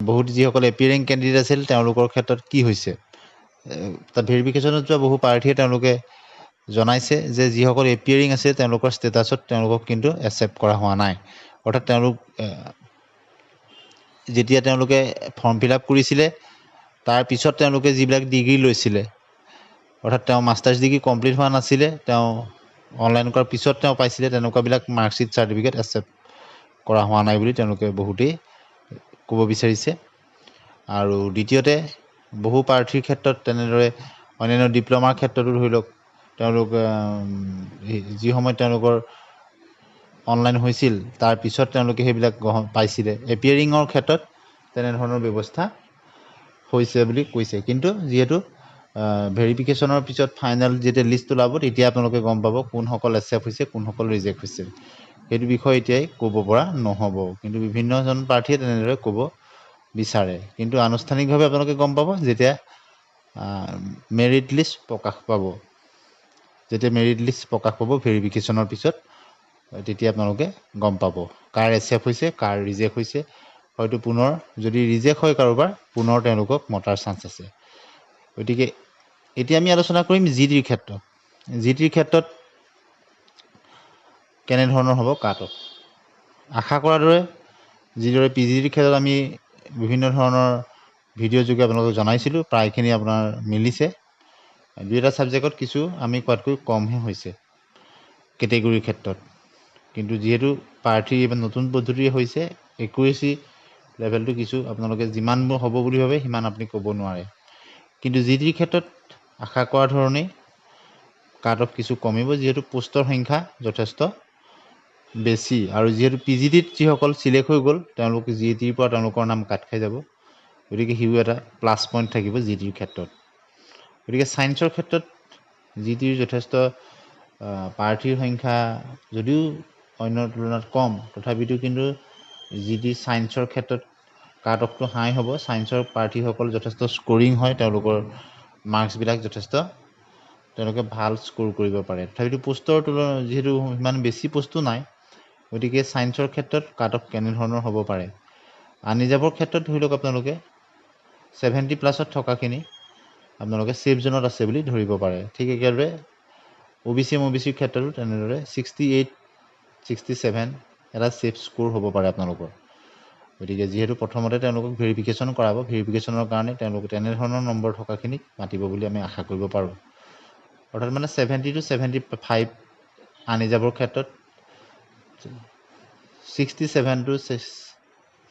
বহুত যিসকল appearing candidate আছিল তেওঁলোকৰ ক্ষেত্ৰত কি হৈছে তাত ভেৰিফিকেশ্যনত যোৱা বহু প্ৰাৰ্থীয়ে তেওঁলোকে জনাইছে যে যিসকল এপিয়াৰিং আছে তেওঁলোকৰ ষ্টেটাছত তেওঁলোকক কিন্তু একচেপ্ট কৰা হোৱা নাই অৰ্থাৎ তেওঁলোক যেতিয়া তেওঁলোকে ফৰ্ম ফিল আপ কৰিছিলে তাৰ পিছত তেওঁলোকে যিবিলাক ডিগ্ৰী লৈছিলে অৰ্থাৎ তেওঁ মাষ্টাৰ্ছ ডিগ্ৰী কমপ্লিট হোৱা নাছিলে তেওঁ অনলাইন কৰাৰ পিছত তেওঁ পাইছিলে তেনেকুৱাবিলাক মাৰ্কশ্বিট চাৰ্টিফিকেট একচেপ্ট কৰা হোৱা নাই বুলি তেওঁলোকে বহুতেই ক'ব বিচাৰিছে আৰু দ্বিতীয়তে বহু প্ৰাৰ্থীৰ ক্ষেত্ৰত তেনেদৰে অন্যান্য ডিপ্ল'মাৰ ক্ষেত্ৰতো ধৰি লওক তেওঁলোক যি সময়ত তেওঁলোকৰ অনলাইন হৈছিল তাৰ পিছত তেওঁলোকে সেইবিলাক পাইছিলে এপিয়াৰিঙৰ ক্ষেত্ৰত তেনেধৰণৰ ব্যৱস্থা হৈছে বুলি কৈছে কিন্তু যিহেতু ভেৰিফিকেশ্যনৰ পিছত ফাইনেল যেতিয়া লিষ্ট ওলাব তেতিয়া আপোনালোকে গম পাব কোনসকল একচেপ্ট হৈছে কোনসকল ৰিজেক্ট হৈছে সেইটো বিষয়ে এতিয়াই ক'ব পৰা নহ'ব কিন্তু বিভিন্নজন প্ৰাৰ্থীয়ে তেনেদৰে ক'ব বিচাৰে কিন্তু আনুষ্ঠানিকভাৱে আপোনালোকে গম পাব যেতিয়া মেৰিট লিষ্ট প্ৰকাশ পাব যেতিয়া মেৰিট লিষ্ট প্ৰকাশ পাব ভেৰিফিকেশ্যনৰ পিছত তেতিয়া আপোনালোকে গম পাব কাৰ একচেপ্ট হৈছে কাৰ ৰিজেক্ট হৈছে হয়তো পুনৰ যদি ৰিজেক্ট হয় কাৰোবাৰ পুনৰ তেওঁলোকক মতাৰ চান্স আছে গতিকে এতিয়া আমি আলোচনা কৰিম জিডিৰ ক্ষেত্ৰত কেনেধৰণৰ হ'ব কাট অফ আশা কৰাৰ দৰে যিদৰে পিজিডিৰ ক্ষেত্ৰত আমি বিভিন্ন ধৰণৰ ভিডিঅ' যোগে আপোনালোকক জনাইছিলোঁ প্ৰায়খিনি আপোনাৰ মিলিছে দুই এটা ছাবজেক্টত কিছু আমি কোৱাতকৈ কমহে হৈছে কেটেগৰীৰ ক্ষেত্ৰত কিন্তু যিহেতু প্ৰাৰ্থী নতুন পদ্ধতি হৈছে একুৰেচি লেভেলটো কিছু আপোনালোকে যিমান হ'ব বুলি ভাবে সিমান আপুনি ক'ব নোৱাৰে কিন্তু জিডিৰ ক্ষেত্ৰত আশা কৰা ধৰণেই কাট অফ কিছু কমিব যিহেতু পোষ্টৰ সংখ্যা যথেষ্ট বেছি আৰু যিহেতু পিজিডিত যিসকল চিলেক্ট হৈ গ'ল তেওঁলোক জিডিৰ পৰা তেওঁলোকৰ নাম কাট খাই যাব গতিকে সিও এটা প্লাছ পইণ্ট থাকিব জিডিৰ ক্ষেত্ৰত গতিকে ছায়েন্সৰ ক্ষেত্ৰত জিডিৰ যথেষ্ট প্ৰাৰ্থীৰ সংখ্যা যদিও অন্য তুলনাত কম তথাপিতো কিন্তু জিডি ছায়েন্সৰ ক্ষেত্ৰত কাট অফটো হাই হ'ব ছায়েন্সৰ প্ৰাৰ্থীসকল যথেষ্ট স্ক'ৰিং হয় তেওঁলোকৰ মাৰ্কছবিলাক যথেষ্ট তেওঁলোকে ভাল স্ক'ৰ কৰিব পাৰে তথাপিতো পোষ্টৰ তুলনাত যিহেতু ইমান বেছি পোষ্টো নাই গতিকে ছায়েন্সৰ ক্ষেত্ৰত কাট অফ কেনেধৰণৰ হ'ব পাৰে আনৰিজাৰ্ভৰ ক্ষেত্ৰত ধৰি লওক আপোনালোকে 70+ থকাখিনি আপোনালোকে ছেফ জোনত আছে বুলি ধৰিব পাৰে ঠিক একেদৰে OBC MOBCৰ ক্ষেত্ৰতো তেনেদৰে 68 67 এটা ছেফ স্ক'ৰ হ'ব পাৰে আপোনালোকৰ গতিকে যিহেতু প্ৰথমতে তেওঁলোকক ভেৰিফিকেশ্যন কৰাব ভেৰিফিকেশ্যনৰ কাৰণে তেওঁলোকে তেনেধৰণৰ নম্বৰ থকাখিনিক মাতিব বুলি আমি আশা কৰিব পাৰোঁ অৰ্থাৎ মানে 70 to 75 আনৰিজাৰ্ভৰ ক্ষেত্ৰত 67 to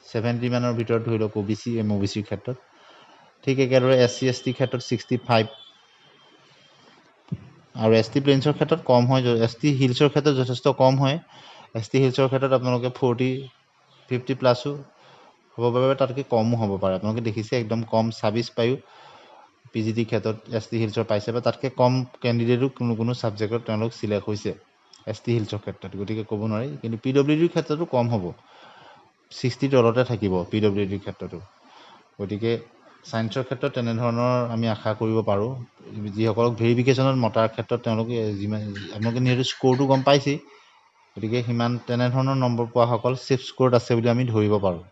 70 মানৰ ভিতৰত ধৰি লওক OBC MOBCৰ ক্ষেত্ৰত ঠিক একেদৰে SC ST ক্ষেত্ৰত 65 আৰু ST প্লেইনছৰ ক্ষেত্ৰত কম হয় ST হিলছৰ ক্ষেত্ৰত যথেষ্ট কম হয় ST হিলছৰ ক্ষেত্ৰত আপোনালোকে 40-50+ হ'ব পাৰে তাতকৈ কমো হ'ব পাৰে আপোনালোকে দেখিছে একদম কম 26 পায়ো পিজিডিৰ ক্ষেত্ৰত ST হিলছৰ পাইছে বা তাতকৈ কম কেণ্ডিডেটো কোনো ছাবজেক্টত তেওঁলোক চিলেক্ট হৈছে ST হিলছৰ ক্ষেত্ৰত গতিকে ক'ব নোৱাৰি কিন্তু PWDৰ ক্ষেত্ৰতো কম হ'ব 60 তলতে থাকিব PWDৰ ক্ষেত্ৰতো গতিকে ছায়েন্সৰ ক্ষেত্ৰত তেনেধৰণৰ আমি আশা কৰিব পাৰোঁ যিসকলক ভেৰিফিকেশ্যনত মতাৰ ক্ষেত্ৰত তেওঁলোকে আপোনালোকে যিহেতু স্ক'ৰটো গম পাইছেই গতিকে সিমান তেনেধৰণৰ নম্বৰ পোৱাসকল ছেফ স্ক'ৰত আছে বুলি আমি ধৰিব পাৰোঁ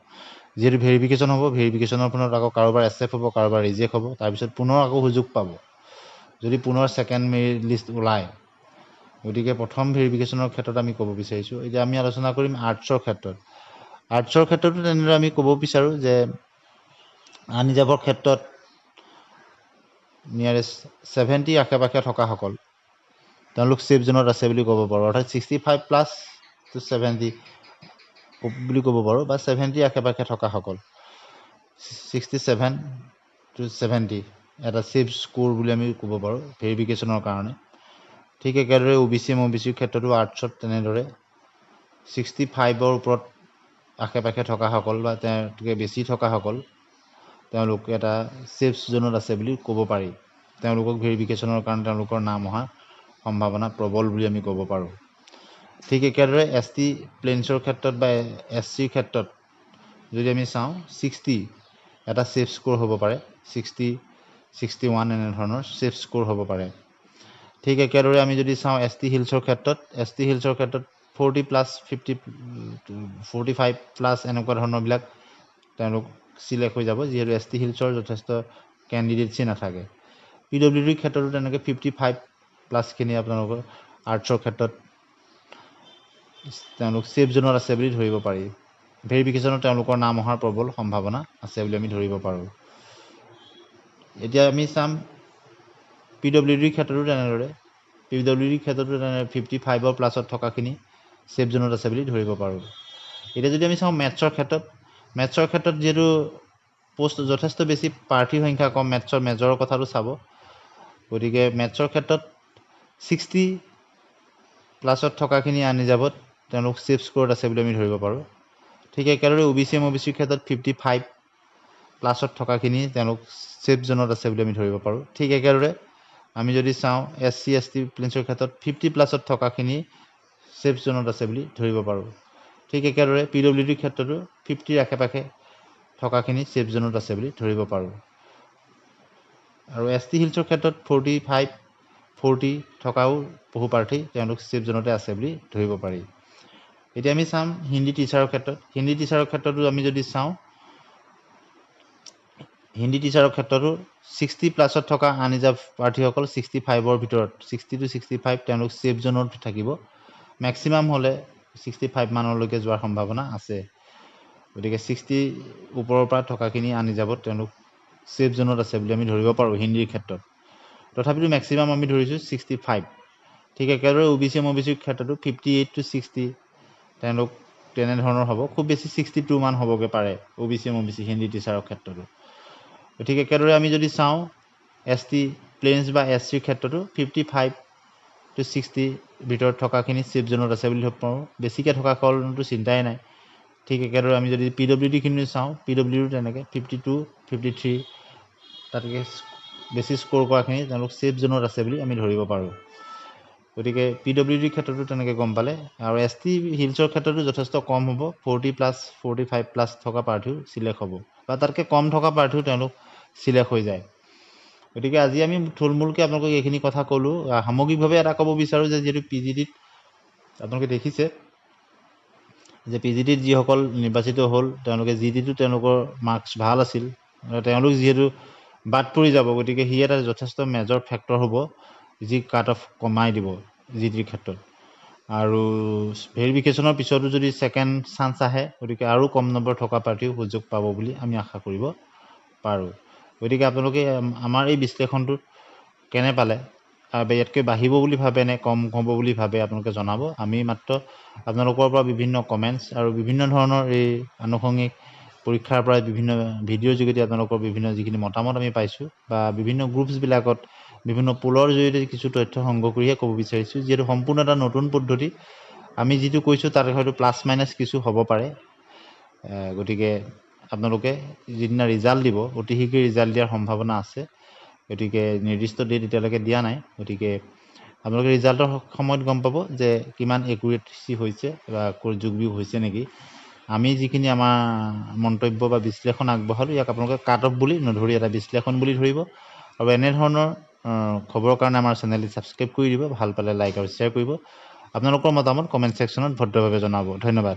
যিহেতু ভেৰিফিকেশ্যন হ'ব ভেৰিফিকেশ্যনৰ ফলত আকৌ কাৰোবাৰ একচেপ্ট হ'ব কাৰোবাৰ ৰিজেক্ট হ'ব তাৰপিছত পুনৰ আকৌ সুযোগ পাব যদি পুনৰ ছেকেণ্ড মেৰিট লিষ্ট ওলায় গতিকে প্ৰথম ভেৰিফিকেশ্যনৰ ক্ষেত্ৰত আমি ক'ব বিচাৰিছোঁ এতিয়া আমি আলোচনা কৰিম আৰ্টছৰ ক্ষেত্ৰতো তেনেদৰে আমি ক'ব বিচাৰোঁ যে আনৰিজাৰ্ভৰ ক্ষেত্ৰত নিয়াৰেষ্ট 70 আশে-পাশে থকাসকল তেওঁলোক ছেফ জোনত আছে বুলি ক'ব পাৰোঁ অৰ্থাৎ 65+ to 70 বুলি ক'ব পাৰোঁ বা 70 আশে-পাশে থকাসকল 67 to 70 এটা ছেফ স্ক'ৰ বুলি আমি ক'ব পাৰোঁ ভেৰিফিকেশ্যনৰ কাৰণে ঠিক একেদৰে OBC MOBCৰ ক্ষেত্ৰতো আৰ্টছত তেনেদৰে 65ৰ ওপৰত আশে-পাশে থকাসকল বা তেওঁতকৈ বেছি থকাসকল তেওঁলোক এটা ছেফ জোনত আছে বুলি ক'ব পাৰি তেওঁলোকক ভেৰিফিকেশ্যনৰ কাৰণে তেওঁলোকৰ নাম অহাৰ সম্ভাৱনা প্ৰবল বুলি আমি ক'ব পাৰোঁ ঠিক একেদৰে ST প্লেইনছৰ ক্ষেত্ৰত বা SCৰ ক্ষেত্ৰত যদি আমি চাওঁ 60 এটা ছেফ স্ক'ৰ হ'ব পাৰে 60 61 এনেধৰণৰ ছেফ স্ক'ৰ হ'ব পাৰে ঠিক একেদৰে আমি যদি চাওঁ ST হিলছৰ ক্ষেত্ৰত 40+, 50, 45+ এনেকুৱা ধৰণৰবিলাক তেওঁলোক চিলেক্ট হৈ যাব, যিহেতু ST হিলছৰ যথেষ্ট কেণ্ডিডেটছি নাথাকে। PWDৰ ক্ষেত্ৰতো তেনেকৈ 55+ আপোনালোকৰ আৰ্টছৰ ক্ষেত্ৰত তেওঁলোক ছেফ জোনত আছে বুলি ধৰিব পাৰি। ভেৰিফিকেশ্যনত তেওঁলোকৰ নাম অহাৰ প্ৰবল সম্ভাৱনা আছে বুলি আমি ধৰিব পাৰোঁ। এতিয়া আমি চাম PWDৰ ক্ষেত্ৰতো তেনেদৰে। PWDৰ ক্ষেত্ৰতো 55+ থকাখিনি ছেফ জোনত আছে বুলি ধৰিব পাৰোঁ। এতিয়া যদি আমি চাওঁ মেথছৰ ক্ষেত্ৰত যিহেতু পোষ্ট যথেষ্ট বেছি প্ৰাৰ্থীৰ সংখ্যা কম, মেজৰৰ কথাটো চাব। গতিকে মেথছৰ ক্ষেত্ৰত 60+ থকাখিনি আনি যাবত তেওঁলোক ছেফ স্ক'ৰত আছে বুলি আমি ধৰিব পাৰোঁ। ঠিক একেদৰে OBC MOBCৰ ক্ষেত্ৰত 55+ থকাখিনি তেওঁলোক ছেফ জোনত আছে বুলি আমি ধৰিব পাৰোঁ। ঠিক একেদৰে আমি যদি চাওঁ SC ST প্লেন্সৰ ক্ষেত্ৰত 50+ থকাখিনি ছেফ জোনত আছে বুলি ধৰিব পাৰোঁ। ঠিক একেদৰে PWDৰ ক্ষেত্ৰতো 50 আশে-পাশে থকাখিনি ছেফ জোনত আছে বুলি ধৰিব পাৰোঁ। আৰু ST হিলছৰ ক্ষেত্ৰত 45-40 থকাও বহু প্ৰাৰ্থী তেওঁলোক ছেফ জোনতে আছে বুলি ধৰিব পাৰি। এতিয়া আমি চাম হিন্দী টিচাৰৰ ক্ষেত্ৰতো আমি যদি চাওঁ হিন্দী টিচাৰৰ ক্ষেত্ৰতো 60+ থকা আনৰিজাৰ্ভ প্ৰাৰ্থীসকল 65ৰ ভিতৰত 60 to 65 তেওঁলোক ছেফ জোনত থাকিব। মেক্সিমাম হ'লে 65 মানলৈকে যোৱাৰ সম্ভাৱনা আছে। গতিকে 60 ওপৰৰ পৰা থকাখিনি আনৰিজাৰ্ভত তেওঁলোক ছেফ জোনত আছে বুলি আমি ধৰিব পাৰোঁ হিন্দীৰ ক্ষেত্ৰত। তথাপিতো মেক্সিমাম আমি ধৰিছোঁ 65। ঠিক একেদৰে OBC MOBCৰ ক্ষেত্ৰতো 58 to 60 তেওঁলোক তেনেধৰণৰ হ'ব। খুব বেছি 62 মান হ'বগৈ পাৰে OBC MOBC হিন্দী টিচাৰৰ ক্ষেত্ৰতো। ঠিক একেদৰে আমি যদি চাওঁ ST প্লেন্স বা SCৰ ক্ষেত্ৰতো 55 to 60 ভিতৰত থকাখিনি ছেফ জোনত আছে বুলি ধৰিব পাৰোঁ। বেছিকৈ থকাসকলতো চিন্তাই নাই। ঠিক একেদৰে আমি যদি PWDখিনি চাওঁ, PWDও তেনেকৈ 52, 53 তাতকৈ বেছি স্ক'ৰ কৰাখিনি তেওঁলোক ছেফ জোনত আছে বুলি আমি ধৰিব পাৰোঁ। গতিকে PWDৰ ক্ষেত্ৰতো তেনেকৈ গম পালে। আৰু ST হিলছৰ ক্ষেত্ৰতো যথেষ্ট কম হ'ব, 40+, 45+ থকা প্ৰাৰ্থীও চিলেক্ট হ'ব, বা তাতকৈ কম থকা প্ৰাৰ্থীও তেওঁলোক চিলেক্ট হৈ যায়। গতিকে আজি আমি থুলমূলকৈ আপোনালোকক এইখিনি কথা ক'লোঁ। সামগ্ৰিকভাৱে এটা ক'ব বিচাৰোঁ যে যিহেতু PGDত আপোনালোকে দেখিছে যে PGDত যিসকল নিৰ্বাচিত হ'ল তেওঁলোকে GDতো তেওঁলোকৰ মাৰ্কছ ভাল আছিল, তেওঁলোক যিহেতু বাদ পৰি যাব, গতিকে সি এটা যথেষ্ট মেজৰ ফেক্টৰ হ'ব যি কাট অফ কমাই দিব GDৰ ক্ষেত্ৰত। আৰু ভেৰিফিকেশ্যনৰ পিছতো যদি ছেকেণ্ড চান্স আহে, গতিকে আৰু কম নম্বৰ থকা প্ৰাৰ্থীও সুযোগ পাব বুলি আমি আশা কৰিব পাৰোঁ। গতিকে আপোনালোকে আমাৰ এই বিশ্লেষণটো কেনে পালে, ইয়াতকৈ বাঢ়িব বুলি ভাবে নে কম হ'ব বুলি ভাবে আপোনালোকে জনাব। আমি মাত্ৰ আপোনালোকৰ পৰা বিভিন্ন কমেণ্টছ আৰু বিভিন্ন ধৰণৰ এই আনুষংগিক পৰীক্ষাৰ পৰা বিভিন্ন ভিডিঅ'ৰ যোগেদি আপোনালোকৰ বিভিন্ন যিখিনি মতামত আমি পাইছোঁ, বা বিভিন্ন গ্ৰুপছবিলাকত বিভিন্ন পোলৰ জৰিয়তে কিছু তথ্য সংগ্ৰহ কৰিহে ক'ব বিচাৰিছোঁ। যিহেতু সম্পূৰ্ণ এটা নতুন পদ্ধতি, আমি যিটো কৈছোঁ তাত হয়তো প্লাছ মাইনাছ কিছু হ'ব পাৰে। গতিকে আপোনালোকে যিদিনা ৰিজাল্ট দিব, অতি শীঘ্ৰেই ৰিজাল্ট দিয়াৰ সম্ভাৱনা আছে। গতিকে নিৰ্দিষ্ট ডেট এতিয়ালৈকে দিয়া নাই। গতিকে আপোনালোকে ৰিজাল্টৰ সময়ত গম পাব যে কিমান একুৰেচি হৈছে বা যোগ বিয়োগ হৈছে নেকি। আমি যিখিনি আমাৰ মন্তব্য বা বিশ্লেষণ আগবঢ়ালোঁ, ইয়াক আপোনালোকে কাট অফ বুলি নধৰি এটা বিশ্লেষণ বুলি ধৰিব। আৰু এনেধৰণৰ খবৰৰ কাৰণে আমাৰ চেনেলটি ছাবস্ক্ৰাইব কৰি দিব। ভাল পালে লাইক আৰু শ্বেয়াৰ কৰিব। আপোনালোকৰ মতামত কমেণ্ট ছেকশ্যনত ভদ্ৰভাৱে জনাব। ধন্যবাদ।